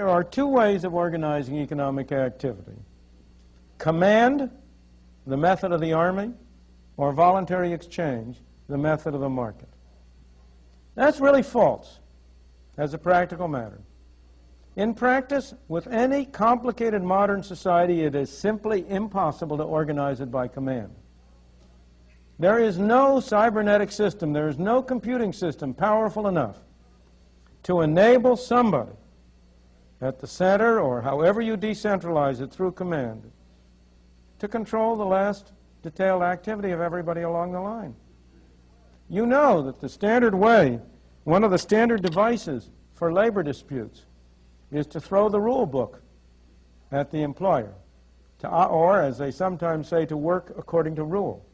there are two ways of organizing economic activity. Command, the method of the army, or voluntary exchange, the method of the market. That's really false as a practical matter. In practice, with any complicated modern society, it is simply impossible to organize it by command. There is no cybernetic system, there is no computing system powerful enough to enable somebody at the center, or however you decentralize it through command, to control the last detailed activity of everybody along the line. You know that the standard way, one of the standard devices for labor disputes, is to throw the rule book at the employer, or, as they sometimes say, to work according to rule.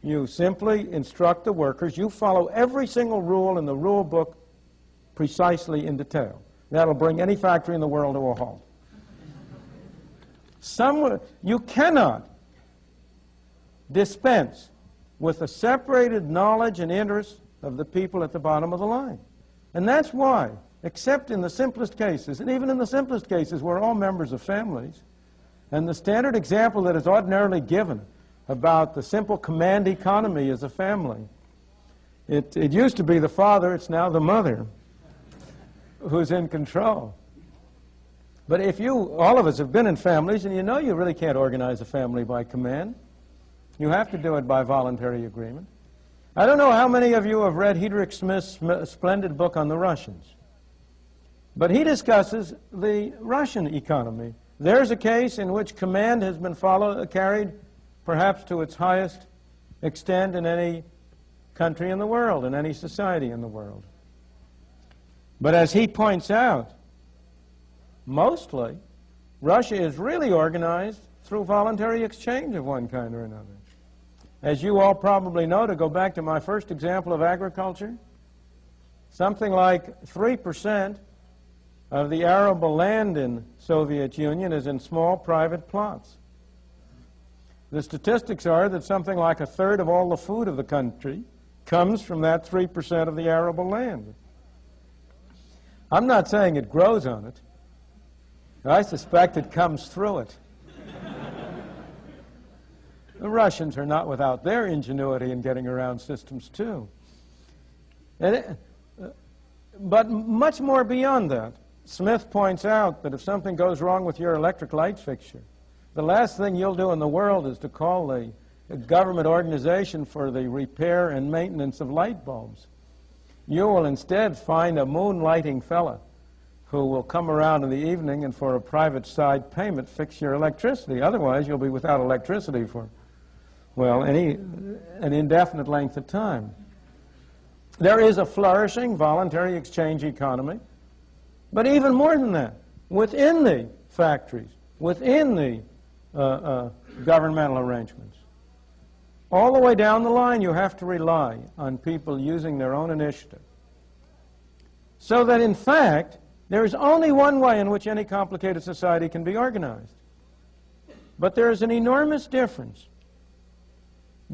You simply instruct the workers, you follow every single rule in the rule book precisely in detail. That'll bring any factory in the world to a halt. You cannot dispense with the separated knowledge and interest of the people at the bottom of the line. And that's why, except in the simplest cases, and even in the simplest cases, we're all members of families, and the standard example that is ordinarily given about the simple command economy as a family, it used to be the father, it's now the mother who's in control. But if all of us have been in families, and you know you really can't organize a family by command. You have to do it by voluntary agreement. I don't know how many of you have read Heydrich Smith's splendid book on the Russians. But he discusses the Russian economy. There's a case in which command has been carried perhaps to its highest extent in any country in the world, in any society in the world. But as he points out, mostly, Russia is really organized through voluntary exchange of one kind or another. As you all probably know, to go back to my first example of agriculture, something like 3% of the arable land in Soviet Union is in small private plots. The statistics are that something like a third of all the food of the country comes from that 3% of the arable land. I'm not saying it grows on it. I suspect it comes through it. The Russians are not without their ingenuity in getting around systems, too. But much more beyond that. Smith points out that if something goes wrong with your electric light fixture, the last thing you'll do in the world is to call the government organization for the repair and maintenance of light bulbs. You will instead find a moonlighting fella who will come around in the evening and for a private side payment fix your electricity. Otherwise, you'll be without electricity for, well, an indefinite length of time. There is a flourishing voluntary exchange economy, but even more than that, within the factories, within the governmental arrangements, all the way down the line, you have to rely on people using their own initiative. So that, in fact, there is only one way in which any complicated society can be organized. But there is an enormous difference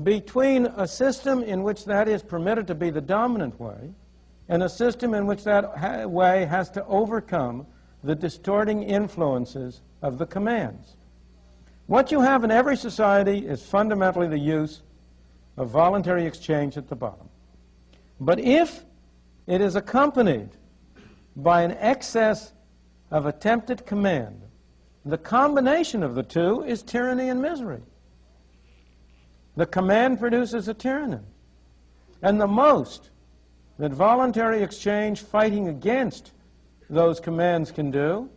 between a system in which that is permitted to be the dominant way and a system in which that way has to overcome the distorting influences of the commands. What you have in every society is fundamentally the use of voluntary exchange at the bottom. But if it is accompanied by an excess of attempted command, the combination of the two is tyranny and misery. The command produces a tyranny. And the most that voluntary exchange fighting against those commands can do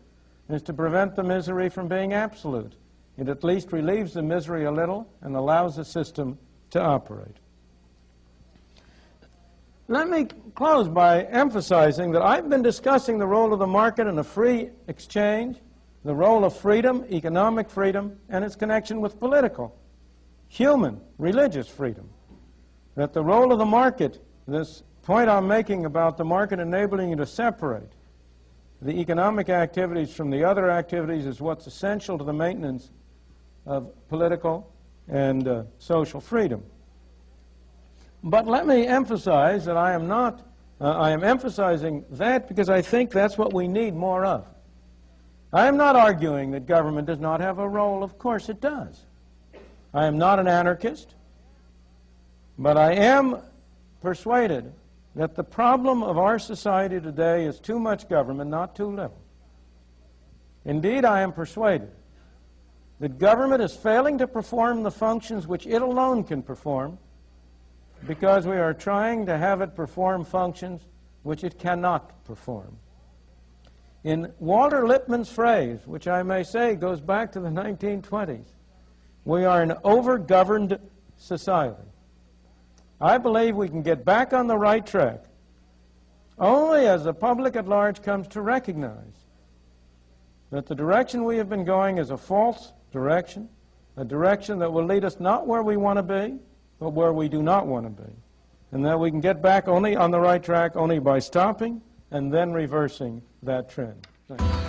is to prevent the misery from being absolute. It at least relieves the misery a little and allows the system to operate. Let me close by emphasizing that I've been discussing the role of the market in a free exchange, the role of freedom, economic freedom, and its connection with political, human, religious freedom. That the role of the market, this point I'm making about the market enabling you to separate the economic activities from the other activities, is what's essential to the maintenance of political and social freedom. But let me emphasize that I am emphasizing that because I think that's what we need more of. I am not arguing that government does not have a role. Of course it does. I am not an anarchist, but I am persuaded that the problem of our society today is too much government, not too little. Indeed, I am persuaded that government is failing to perform the functions which it alone can perform because we are trying to have it perform functions which it cannot perform. In Walter Lippmann's phrase, which I may say goes back to the 1920s, we are an over-governed society. I believe we can get back on the right track only as the public at large comes to recognize that the direction we have been going is a false direction, a direction that will lead us not where we want to be, but where we do not want to be, and that we can get back only on the right track only by stopping and then reversing that trend. Thank you.